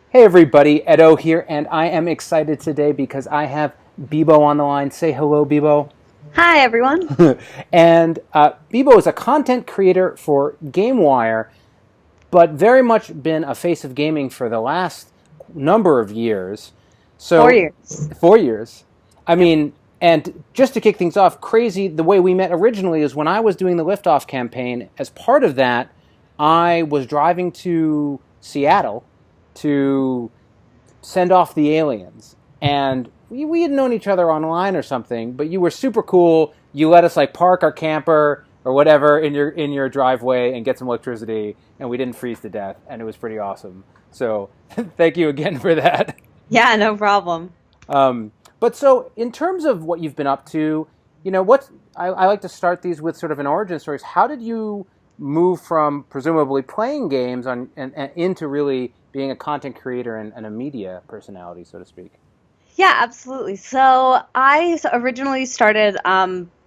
Hey everybody, Edo here, and I am excited today because I have Bebo on the line. Say hello, Bebo. Hi, everyone. And Bebo is a content creator for GameWire, but very much been a face of gaming for the last number of years. Four So, years. 4 years. I Yep. mean, and just to kick things off, crazy, the way we met originally is when I was doing the Liftoff campaign. As part of that, I was driving to Seattle to send off the aliens. And we had known each other online or something, but you were super cool. You let us like park our camper or whatever in your driveway and get some electricity, and we didn't freeze to death, and it was pretty awesome. So thank you again for that. Yeah, no problem. But so in terms of what you've been up to, what I like to start these with sort of an origin stories. How did you move from presumably playing games and into really being a content creator and a media personality, so to speak? Yeah, absolutely. So originally started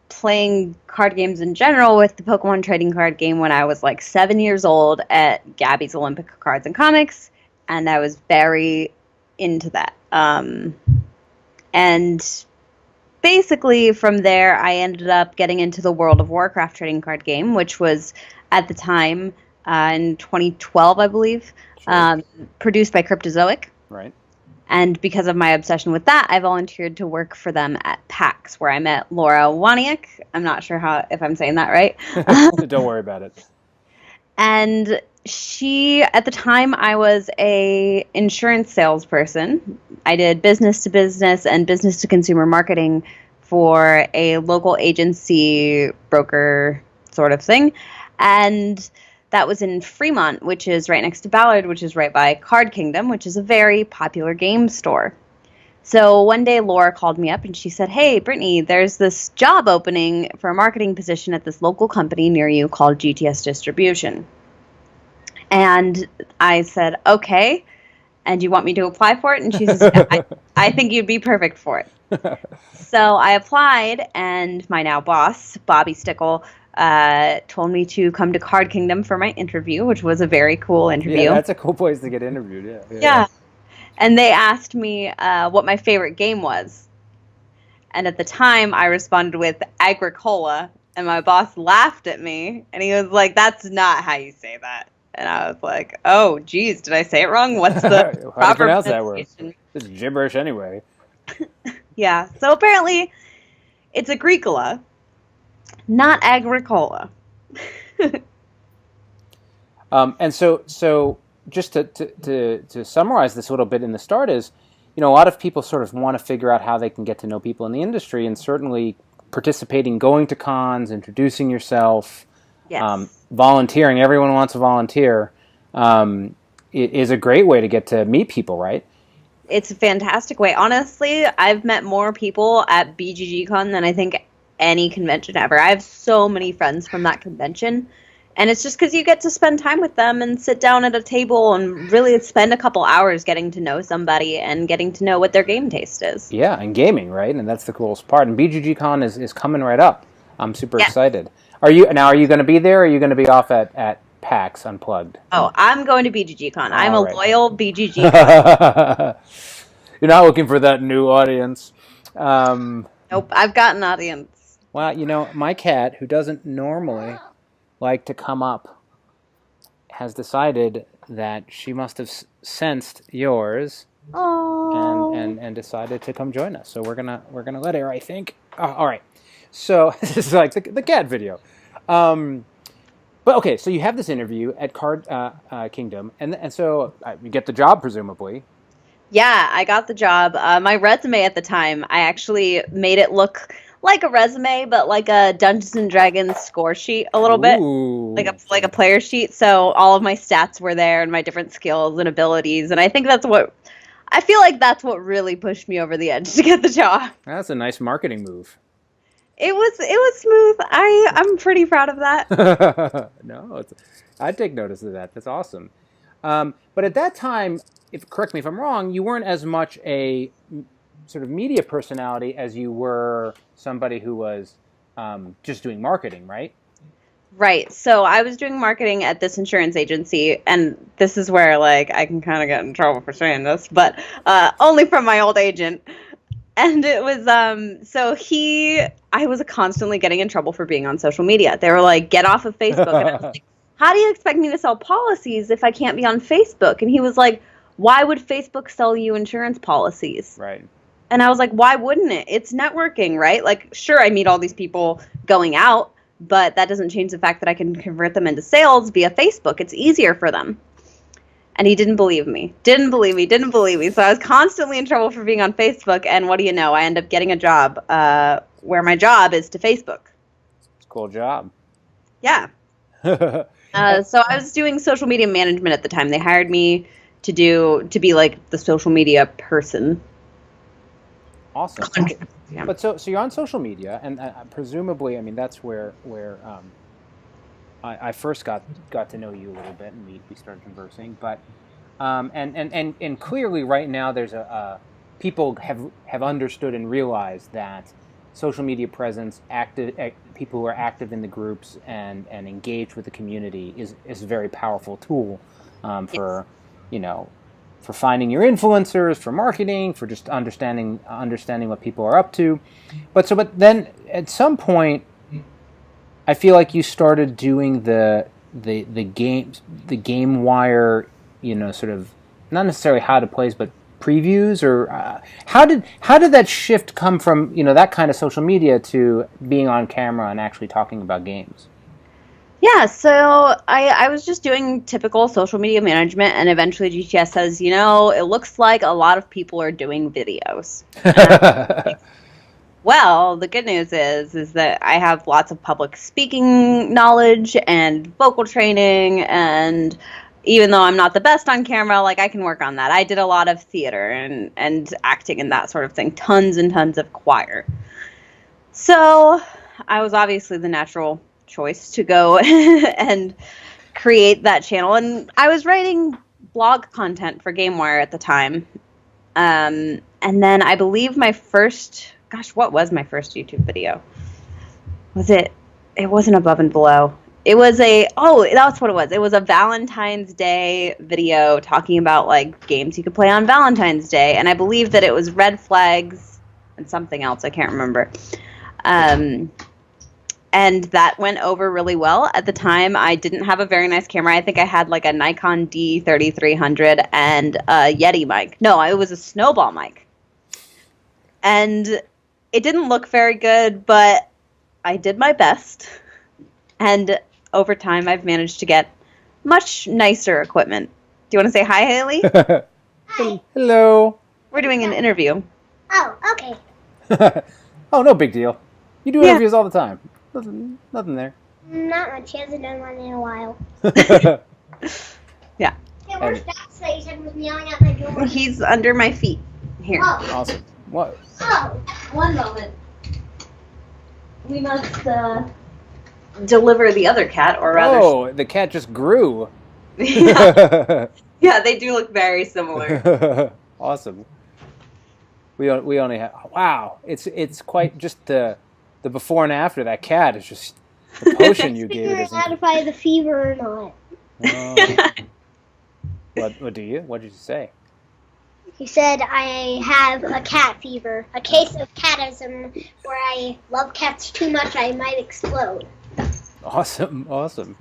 playing card games in general with the Pokemon trading card game when I was like 7 years old at Gabby's Olympic Cards and Comics, and I was very into that. And basically from there, I ended up getting into the World of Warcraft trading card game, which was at the time in 2012, I believe, Sure. produced by Cryptozoic. Right. And because of my obsession with that, I volunteered to work for them at PAX, where I met Laura Waniak. I'm not sure if I'm saying that right. Don't worry about it. And she, at the time, I was a insurance salesperson. I did business to business and business to consumer marketing for a local agency broker sort of thing. And that was in Fremont, which is right next to Ballard, which is right by Card Kingdom, which is a very popular game store. So one day Laura called me up and she said, "Hey, Brittany, there's this job opening for a marketing position at this local company near you called GTS Distribution." And I said, "Okay. And you want me to apply for it?" And she says, "Yeah, I think you'd be perfect for it." So I applied, and my now boss, Bobby Stickle, told me to come to Card Kingdom for my interview, which was a very cool Yeah, interview. that's a cool place to get interviewed. Yeah, yeah, yeah. Yeah. And they asked me what my favorite game was. And at the time, I responded with Agricola. And my boss laughed at me. And he was like, "That's not how you say that." And I was like, "Oh, geez, did I say it wrong? What's the How do you proper pronounce that word? pronunciation?" It's gibberish anyway. Yeah. So apparently, it's Agricola, not Agricola. And so just to summarize this a little bit in the start is, a lot of people sort of want to figure out how they can get to know people in the industry, and certainly participating, going to cons, introducing yourself, Yes. volunteering. Everyone wants to volunteer. It is a great way to get to meet people, right? It's a fantastic way. Honestly, I've met more people at BGGCon than I think any convention ever. I have so many friends from that convention. And it's just because you get to spend time with them and sit down at a table and really spend a couple hours getting to know somebody and getting to know what their game taste is. Yeah, and gaming, right? And that's the coolest part. And BGG is coming right up. I'm super Yeah. excited. Are you going to be there, or are you going to be off at PAX Unplugged? Oh, I'm going to BGGCon. I'm All a right. loyal BGG. You're not looking for that new audience. Nope, I've got an audience. Well, my cat, who doesn't normally like to come up, has decided that she must have sensed yours Oh. and decided to come join us. So we're gonna let her, I think. All right. So this is like the cat video. Um, but okay, so you have this interview at Card Kingdom, and so you get the job presumably. Yeah, I got the job. My resume at the time, I actually made it look like a resume, but like a Dungeons and Dragons score sheet a little bit, Ooh. like a player sheet. So all of my stats were there and my different skills and abilities, and I feel like that's what really pushed me over the edge to get the job. That's a nice marketing move. It was smooth. I'm pretty proud of that. No, I'd take notice of that. That's awesome. But at that time, if correct me if I'm wrong, you weren't as much a sort of media personality as you were somebody who was just doing marketing, right? Right. So I was doing marketing at this insurance agency, and this is where like I can kind of get in trouble for saying this, but only from my old agent. And it was so I was constantly getting in trouble for being on social media. They were like, "Get off of Facebook," and I was like, "How do you expect me to sell policies if I can't be on Facebook?" And he was like, "Why would Facebook sell you insurance policies?" Right. And I was like, "Why wouldn't it? It's networking, right? Like, sure, I meet all these people going out, but that doesn't change the fact that I can convert them into sales via Facebook. It's easier for them." And he didn't believe me. Didn't believe me. Didn't believe me. So I was constantly in trouble for being on Facebook. And what do you know? I end up getting a job where my job is to Facebook. It's a cool job. Yeah. So I was doing social media management at the time. They hired me to be like the social media person. Awesome. Okay. Yeah. But so you're on social media, and presumably, I mean, that's where I first got to know you a little bit, and we started conversing. But and clearly, right now, there's people have understood and realized that social media presence, people who are active in the groups and engaged with the community is a very powerful tool for for finding your influencers, for marketing, for just understanding what people are up to. But then at some point, I feel like you started doing the game wire, sort of not necessarily how to plays, but previews, or how did that shift come from that kind of social media to being on camera and actually talking about games? Yeah, so I was just doing typical social media management, and eventually GTS says, it looks like a lot of people are doing videos. Well, the good news is that I have lots of public speaking knowledge and vocal training, and even though I'm not the best on camera, like I can work on that. I did a lot of theater and acting and that sort of thing, tons and tons of choir. So I was obviously the natural choice to go and create that channel. And I was writing blog content for GameWire at the time. And then I believe what was my first YouTube video? It wasn't Above and Below. It was that's what it was. It was a Valentine's Day video talking about like games you could play on Valentine's Day. And I believe that it was Red Flags and something else. I can't remember. And that went over really well. At the time, I didn't have a very nice camera. I think I had like a Nikon D3300 and a Yeti mic. No, it was a Snowball mic. And it didn't look very good, but I did my best. And over time, I've managed to get much nicer equipment. Do you want to say hi, Haley? Hi. Hello. We're doing an interview. Oh, okay. Oh, no big deal. You do interviews all the time. Nothing there. Not much. He hasn't done one in a while. Yeah. Hey, where's Dax that you said was yelling at my door? He's under my feet. Here. Oh. Awesome. What? Oh, one moment. We must, deliver the other cat, or rather... Oh, the cat just grew. Yeah. Yeah, they do look very similar. Awesome. We only have... Wow. It's quite just the before and after. That cat is just... The potion you gave it figuring out if I have the fever or not. What do you? What did you say? He said I have a cat fever, a case of catism, where I love cats too much I might explode. Awesome.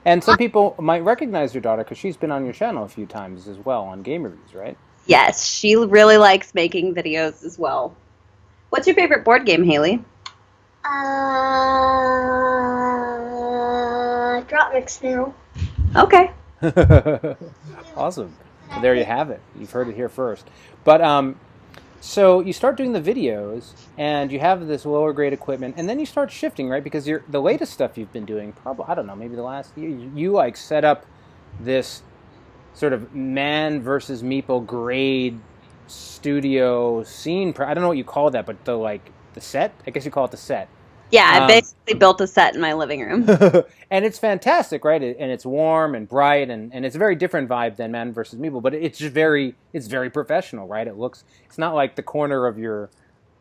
And some people might recognize your daughter because she's been on your channel a few times as well on game reviews, right? Yes, she really likes making videos as well. What's your favorite board game, Haley? Drop mix now. Okay. Awesome. So there you have it. You've heard it here first. But so you start doing the videos, and you have this lower grade equipment, and then you start shifting, right? Because the latest stuff you've been doing, probably, I don't know, maybe the last year, you like set up this sort of man versus meeple grade studio scene. I don't know what you call that, but the set. I guess you call it the set. Yeah, I basically built a set in my living room. And it's fantastic, right? And it's warm and bright, and it's a very different vibe than Man vs. Meeple, but it's very professional, right? It's not like the corner of your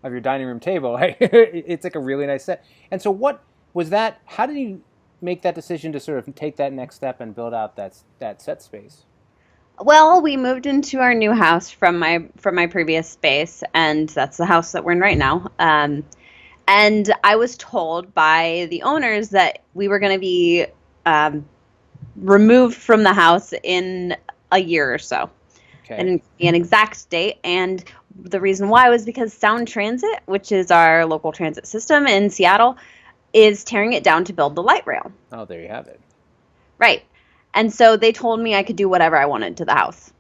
dining room table. Right? It's like a really nice set. And so what was that? How did you make that decision to sort of take that next step and build out that set space? Well, we moved into our new house from my previous space, and that's the house that we're in right now. And I was told by the owners that we were going to be removed from the house in a year or so. Okay. And an exact date. And the reason why was because Sound Transit, which is our local transit system in Seattle, is tearing it down to build the light rail. Oh, there you have it. Right. And so they told me I could do whatever I wanted to the house.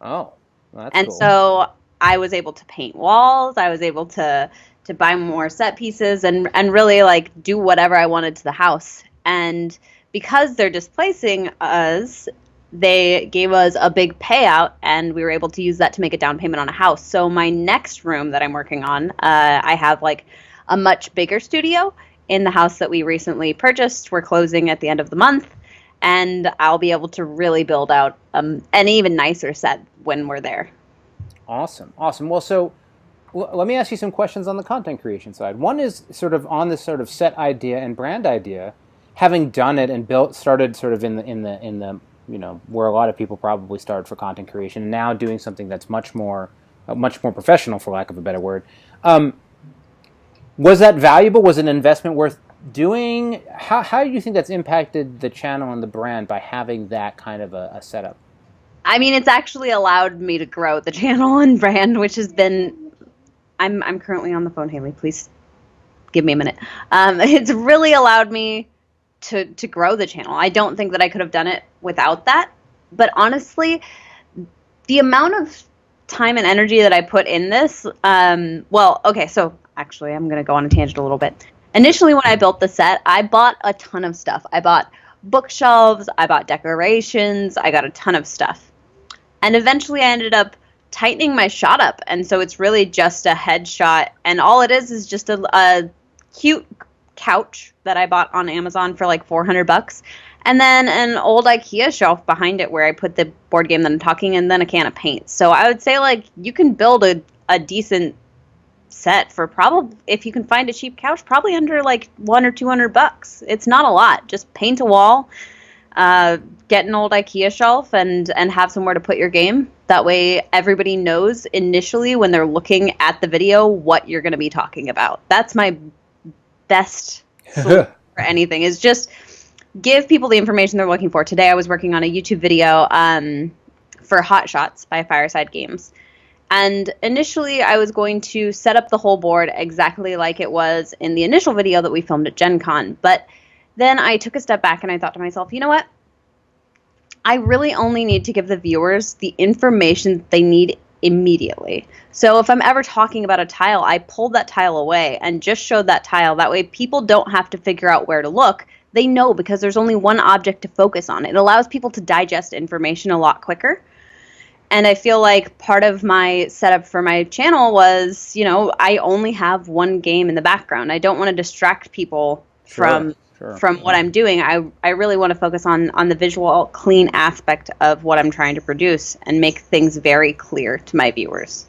Oh, well, that's and cool. So I was able to paint walls. I was able to buy more set pieces and really like do whatever I wanted to the house. And because they're displacing us, they gave us a big payout, and we were able to use that to make a down payment on a house. So my next room that I'm working on, I have like a much bigger studio in the house that we recently purchased. We're closing at the end of the month, and I'll be able to really build out an even nicer set when we're there. Awesome. Well, so let me ask you some questions on the content creation side. One is sort of on this sort of set idea and brand idea, having done it and started sort of in the where a lot of people probably started for content creation, and now doing something that's much more professional, for lack of a better word. Was that valuable? Was it an investment worth doing? How do you think that's impacted the channel and the brand by having that kind of a setup? I mean, it's actually allowed me to grow the channel and brand, which has been. I'm currently on the phone, Haley. Please give me a minute. It's really allowed me to grow the channel. I don't think that I could have done it without that. But honestly, the amount of time and energy that I put in this, so actually I'm going to go on a tangent a little bit. Initially, when I built the set, I bought a ton of stuff. I bought bookshelves, I bought decorations, I got a ton of stuff. And eventually I ended up tightening my shot up. And so it's really just a headshot. And all it is just a cute couch that I bought on Amazon for like $400, and then an old IKEA shelf behind it where I put the board game that I'm talking, and then a can of paint. So I would say like you can build a decent set for probably, if you can find a cheap couch, probably under like $100 or $200. It's not a lot. Just paint a wall, get an old IKEA shelf, and have somewhere to put your game. That way everybody knows initially when they're looking at the video what you're going to be talking about. That's my best solution for anything, is just give people the information they're looking for. Today I was working on a YouTube video for Hot Shots by Fireside Games. And initially I was going to set up the whole board exactly like it was in the initial video that we filmed at Gen Con. But then I took a step back and I thought to myself, you know what? I really only need to give the viewers the information they need immediately. So if I'm ever talking about a tile, I pulled that tile away and just showed that tile. That way people don't have to figure out where to look. They know because there's only one object to focus on. It allows people to digest information a lot quicker. And I feel like part of my setup for my channel was, I only have one game in the background. I don't want to distract people from what I'm doing. I really want to focus on the visual, clean aspect of what I'm trying to produce and make things very clear to my viewers.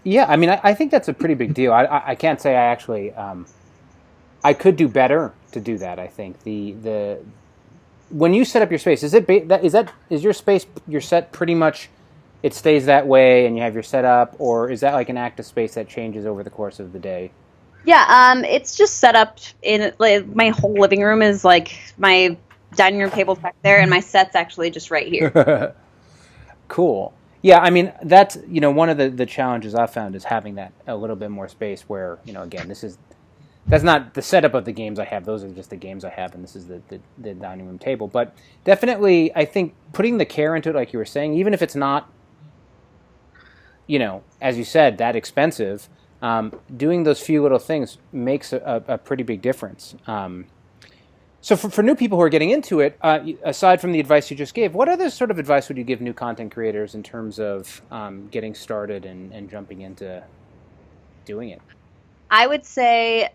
Yeah, I mean, I think that's a pretty big deal. I can't say I actually, I could do better to do that. I think the when you set up your space, is your space, your set pretty much, it stays that way and you have your setup, or is that like an active space that changes over the course of the day? Yeah, it's just set up in like, my whole living room is like my dining room table's back there, and my set's actually just right here. Cool. Yeah, I mean, that's, one of the challenges I've found is having that a little bit more space where, again, that's not the setup of the games I have. Those are just the games I have, and this is the dining room table. But definitely, I think putting the care into it, like you were saying, even if it's not, as you said, that expensive, doing those few little things makes a pretty big difference. So for new people who are getting into it, aside from the advice you just gave, what other sort of advice would you give new content creators in terms of getting started and jumping into doing it? I would say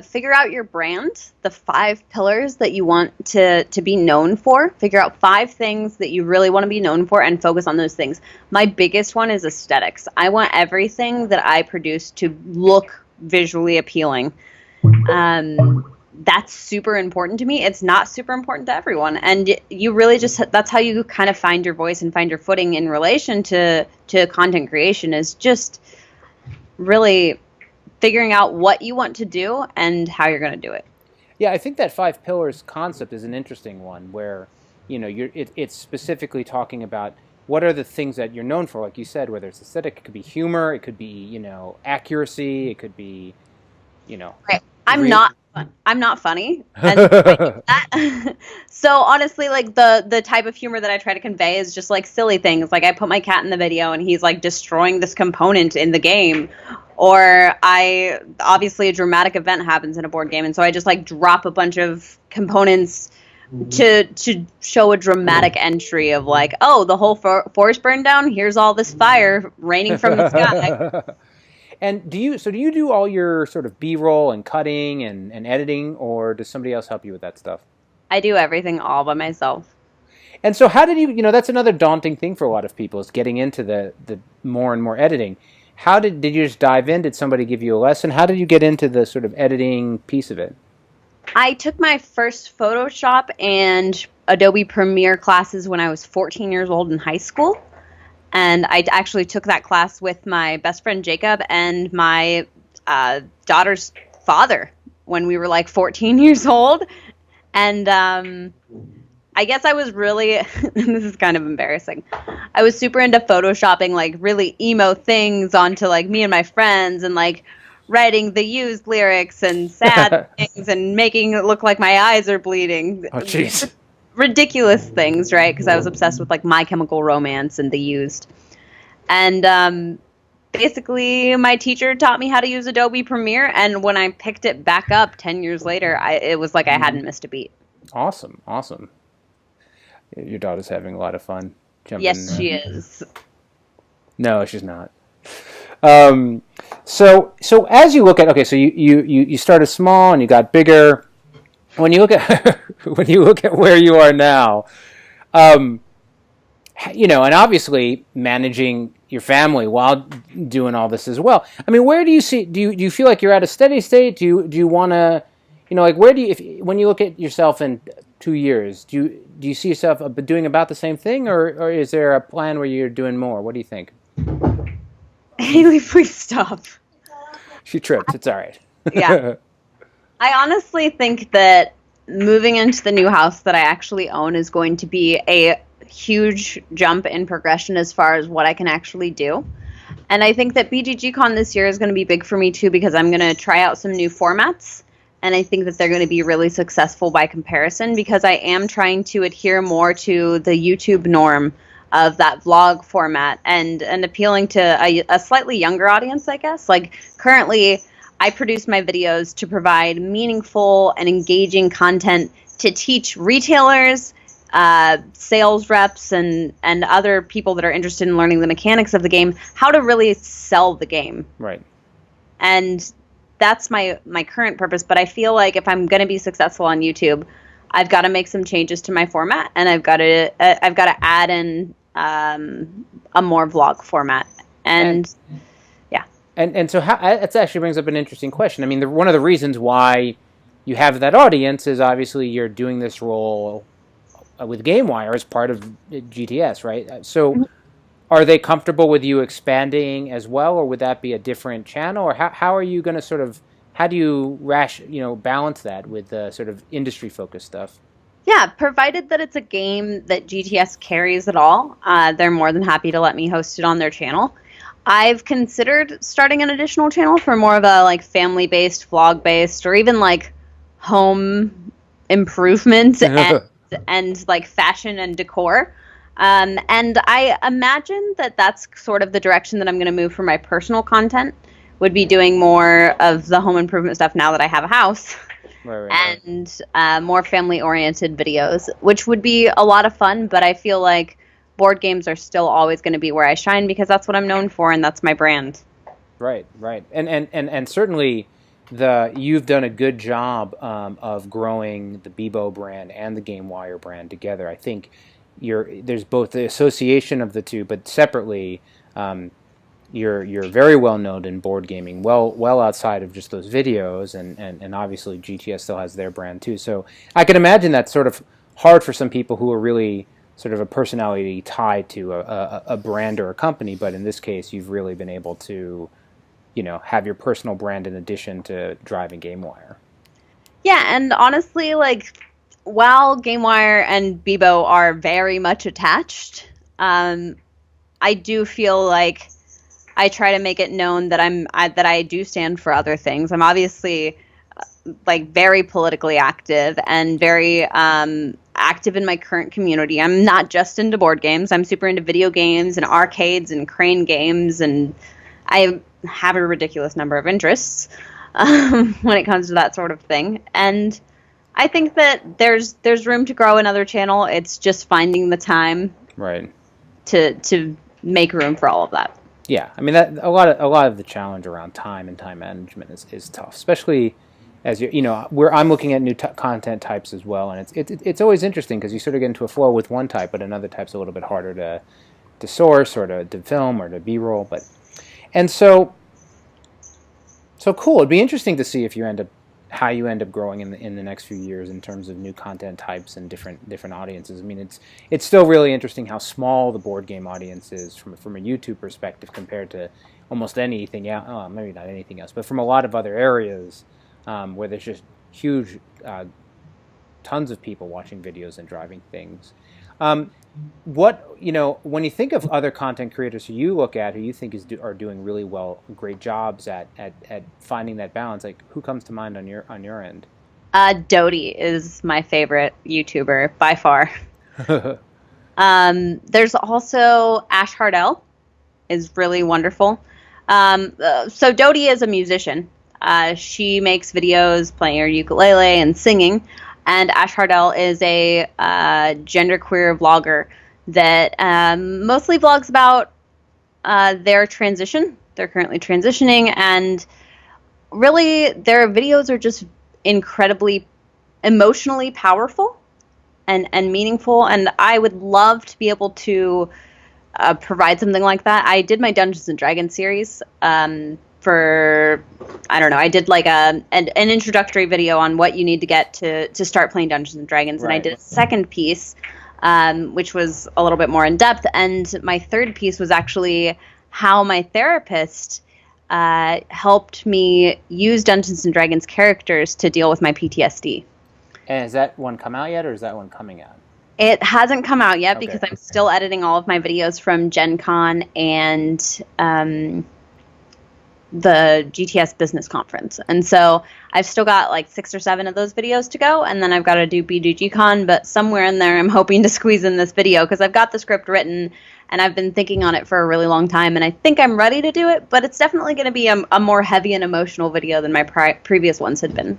figure out your brand, the 5 pillars that you want to be known for. Figure out 5 things that you really want to be known for and focus on those things. My biggest one is aesthetics. I want everything that I produce to look visually appealing. that's super important to me. It's not super important to everyone. And you really just, that's how you kind of find your voice and find your footing in relation to content creation, is just really figuring out what you want to do and how you're going to do it. Yeah, I think that 5 pillars concept is an interesting one where, it's specifically talking about what are the things that you're known for, like you said, whether it's aesthetic, it could be humor, it could be, accuracy, it could be, Right. I'm not funny. And I get that. So honestly, like the type of humor that I try to convey is just like silly things. Like I put my cat in the video and he's like destroying this component in the game. Or obviously a dramatic event happens in a board game, and so I just like drop a bunch of components to show a dramatic entry of like, oh, the whole forest burned down. Here's all this fire raining from the sky. And do you do all your sort of B-roll and cutting and editing, or does somebody else help you with that stuff? I do everything all by myself. And so how did that's another daunting thing for a lot of people, is getting into the more and more editing. How did you just dive in? Did somebody give you a lesson? How did you get into the sort of editing piece of it? I took my first Photoshop and Adobe Premiere classes when I was 14 years old in high school. And I actually took that class with my best friend Jacob and my daughter's father when we were like 14 years old. And I guess I was really, this is kind of embarrassing, I was super into photoshopping like really emo things onto like me and my friends, and like writing the used lyrics and sad things and making it look like my eyes are bleeding. Oh, jeez. Ridiculous things, right? Because I was obsessed with like My Chemical Romance and the used. And basically my teacher taught me how to use Adobe Premiere, and when I picked it back up 10 years later, it was like I hadn't missed a beat. Awesome. Your daughter's having a lot of fun jumping. Yes, she is. No, she's not. So as you look at, so you started small and you got bigger. When you look at where you are now, and obviously managing your family while doing all this as well. I mean, where do you see? Do you feel like you're at a steady state? Do you want to, like where do you, when you look at yourself in 2 years, do you see yourself doing about the same thing, or is there a plan where you're doing more? What do you think? Haley, please stop. She tripped. It's all right. Yeah. I honestly think that moving into the new house that I actually own is going to be a huge jump in progression as far as what I can actually do. And I think that BGGCon this year is going to be big for me too, because I'm going to try out some new formats. And I think that they're going to be really successful by comparison, because I am trying to adhere more to the YouTube norm of that vlog format and appealing to a slightly younger audience, I guess. Like currently, I produce my videos to provide meaningful and engaging content to teach retailers, sales reps, and other people that are interested in learning the mechanics of the game how to really sell the game. Right. And that's my current purpose. But I feel like if I'm going to be successful on YouTube, I've got to make some changes to my format, and I've got to add in a more vlog format. And yeah. And so that actually brings up an interesting question. I mean, one of the reasons why you have that audience is obviously you're doing this role with GameWire as part of GTS, right? So are they comfortable with you expanding as well, or would that be a different channel? Or how are you going to how do you balance that with the sort of industry-focused stuff? Yeah, provided that it's a game that GTS carries at all, they're more than happy to let me host it on their channel. I've considered starting an additional channel for more of a like family-based, vlog-based, or even like home improvement and like fashion and decor. And I imagine that that's sort of the direction that I'm going to move for my personal content, would be doing more of the home improvement stuff now that I have a house. Right. And more family-oriented videos, which would be a lot of fun, but I feel like board games are still always going to be where I shine, because that's what I'm known for and that's my brand. Right. And certainly you've done a good job of growing the Bebo brand and the GameWire brand together. I think there's both the association of the two, but separately, you're very well known in board gaming, well outside of just those videos, and obviously GTS still has their brand too. So I can imagine that's sort of hard for some people who are really sort of a personality tied to a brand or a company. But in this case, you've really been able to, have your personal brand in addition to driving GameWire. Yeah, and honestly, like, while GameWire and Bebo are very much attached, I do feel like I try to make it known that I do stand for other things. I'm obviously like very politically active and very active in my current community. I'm not just into board games. I'm super into video games and arcades and crane games, and I have a ridiculous number of interests when it comes to that sort of thing. And I think that there's room to grow another channel. It's just finding the time, right, to make room for all of that. Yeah, I mean that a lot of the challenge around time and time management is tough, especially as where I'm looking at new content types as well, and it's always interesting because you sort of get into a flow with one type, but another type's a little bit harder to source or to film or to B-roll, and so cool. It'd be interesting to see if how you end up growing in the next few years in terms of new content types and different audiences. I mean, it's still really interesting how small the board game audience is from a YouTube perspective compared to almost anything else. Oh, maybe not anything else, but from a lot of other areas where there's just huge, tons of people watching videos and driving things. When you think of other content creators who you look at, who you think are doing really well, great jobs at finding that balance, like who comes to mind on your end? Dodie is my favorite YouTuber by far. There's also Ash Hardell is really wonderful. So Dodie is a musician. She makes videos playing her ukulele and singing. And Ash Hardell is a genderqueer vlogger that mostly vlogs about their transition. They're currently transitioning, and really their videos are just incredibly emotionally powerful and meaningful. And I would love to be able to provide something like that. I did my Dungeons and Dragons series for, I don't know, I did like an introductory video on what you need to get to start playing Dungeons and Dragons. Right. And I did a second piece, which was a little bit more in depth. And my third piece was actually how my therapist helped me use Dungeons and Dragons characters to deal with my PTSD. And has that one come out yet, or is that one coming out? It hasn't come out yet because I'm still editing all of my videos from Gen Con and the GTS business conference. And so I've still got like 6 or 7 of those videos to go, and then I've got to do BGG-Con, but somewhere in there I'm hoping to squeeze in this video because I've got the script written and I've been thinking on it for a really long time, and I think I'm ready to do it, but it's definitely going to be a more heavy and emotional video than my previous ones had been.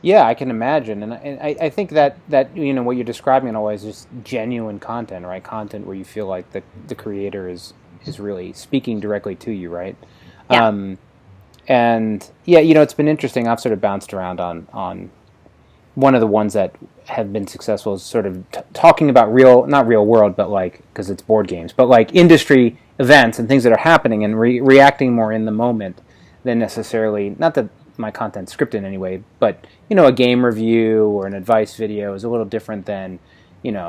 Yeah, I can imagine, and I think that what you're describing in a way is just genuine content, right? Content where you feel like the creator is really speaking directly to you, right? Yeah. And yeah, it's been interesting. I've sort of bounced around on one of the ones that have been successful is sort of talking about not real world, but like, because it's board games, but like industry events and things that are happening and reacting more in the moment than necessarily, not that my content's scripted in any way, but a game review or an advice video is a little different than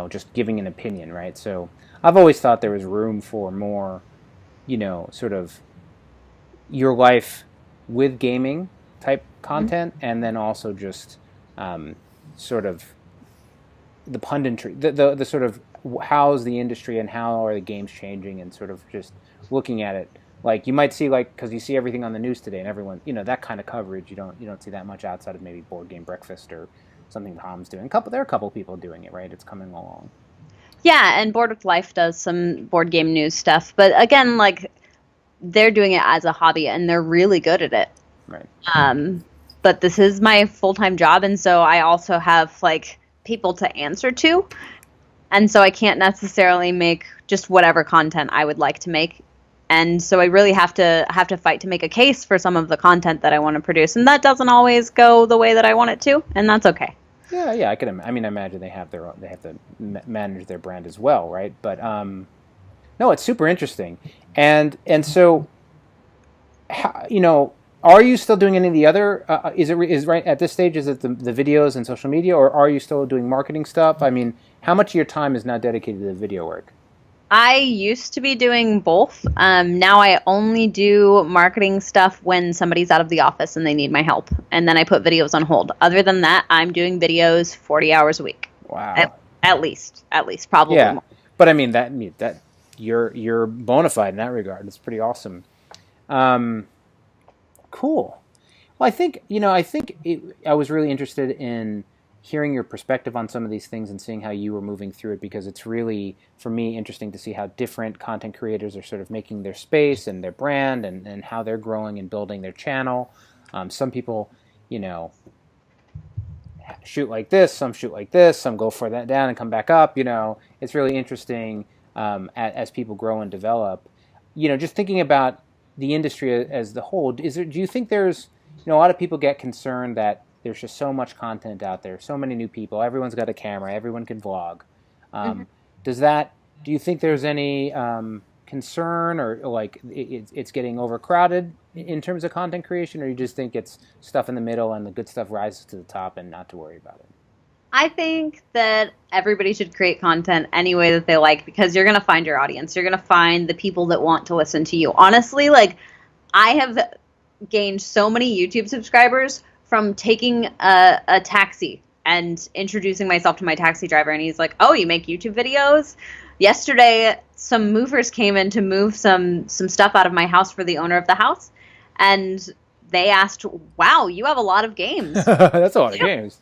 just giving an opinion, right? So I've always thought there was room for more sort of your life with gaming type content, and then also just sort of the punditry, the sort of how's the industry and how are the games changing, and sort of just looking at it. Like you might see, like, because you see everything on the news today, and everyone, that kind of coverage, you don't see that much outside of maybe Board Game Breakfast or something Tom's doing. There are a couple people doing it, right? It's coming along. Yeah, and Board with Life does some board game news stuff, but again, like, they're doing it as a hobby and they're really good at it. Right. But this is my full-time job, and so I also have like people to answer to, and so I can't necessarily make just whatever content I would like to make. And so I really have to fight to make a case for some of the content that I want to produce, and that doesn't always go the way that I want it to, and that's okay. Yeah, I imagine they have to manage their brand as well, right? But no, it's super interesting, and so you know, are you still doing any of the other? Is right at this stage? Is it the videos and social media, or are you still doing marketing stuff? I mean, how much of your time is now dedicated to the video work? I used to be doing both. Now I only do marketing stuff when somebody's out of the office and they need my help. And then I put videos on hold. Other than that, I'm doing videos 40 hours a week. Wow. At least, probably Yeah, more. but I mean that you're bona fide in that regard. It's pretty awesome. Cool. Well, I was really interested in hearing your perspective on some of these things and seeing how you were moving through it, because it's really, for me, interesting to see how different content creators are sort of making their space and their brand, and how they're growing and building their channel. Some people, you know, shoot like this, some shoot like this, some go for that down and come back up. You know, it's really interesting as people grow and develop. You know, just thinking about the industry as the whole, do you think there's, a lot of people get concerned that there's just so much content out there, so many new people, everyone's got a camera, everyone can vlog. Mm-hmm. Do you think there's any concern, or like it's getting overcrowded in terms of content creation, or you just think it's stuff in the middle and the good stuff rises to the top and not to worry about it? I think that everybody should create content any way that they like, because you're going to find your audience. You're going to find the people that want to listen to you. Honestly, like, I have gained so many YouTube subscribers from taking a taxi and introducing myself to my taxi driver, and he's like, "Oh, you make YouTube videos?" Yesterday, some movers came in to move some stuff out of my house for the owner of the house, and they asked, "Wow, you have a lot of games." That's a lot of games.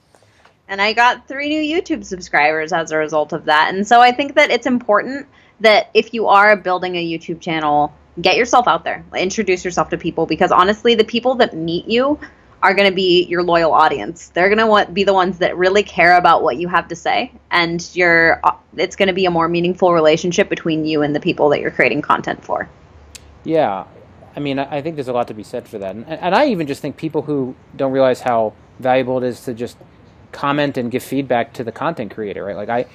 And I got 3 new YouTube subscribers as a result of that. And so I think that it's important that if you are building a YouTube channel, get yourself out there, introduce yourself to people, because honestly, the people that meet you are going to be your loyal audience. They're going to be the ones that really care about what you have to say, and it's going to be a more meaningful relationship between you and the people that you're creating content for. Yeah, I mean, I think there's a lot to be said for that, and I even just think people who don't realize how valuable it is to just comment and give feedback to the content creator, right? Like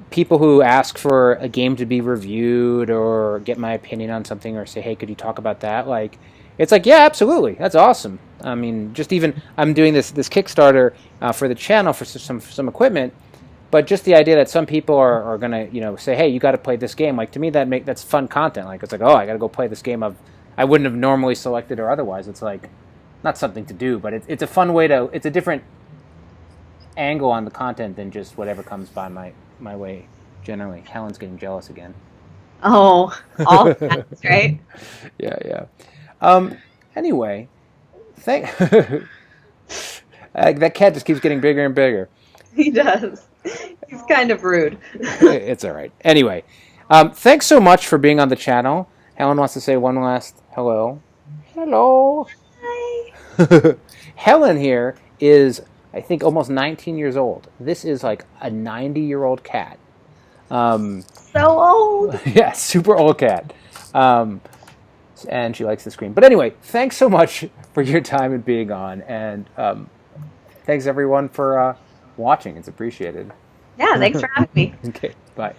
people who ask for a game to be reviewed or get my opinion on something, or say, "Hey, could you talk about that?" Like, it's like, yeah, absolutely, that's awesome. I mean, just even I'm doing this Kickstarter for the channel for some equipment, but just the idea that some people are gonna say, "Hey, you got to play this game." Like, to me, that's fun content. Like, it's like, oh, I got to go play this game I wouldn't have normally selected or otherwise. It's like not something to do, but it's a fun way to. It's a different angle on the content than just whatever comes by my way generally. Helen's getting jealous again. Oh, all facts, right? Yeah. Anyway, that cat just keeps getting bigger and bigger. He does. He's kind of rude. It's all right. Anyway, thanks so much for being on the channel. Helen wants to say one last hello. Hello. Hi. Helen here is, I think, almost 19 years old. This is like a 90-year-old cat. So old. Yeah, super old cat. And she likes to scream. But anyway, thanks so much for your time and being on. And thanks, everyone, for watching. It's appreciated. Yeah, thanks for having me. Okay, bye.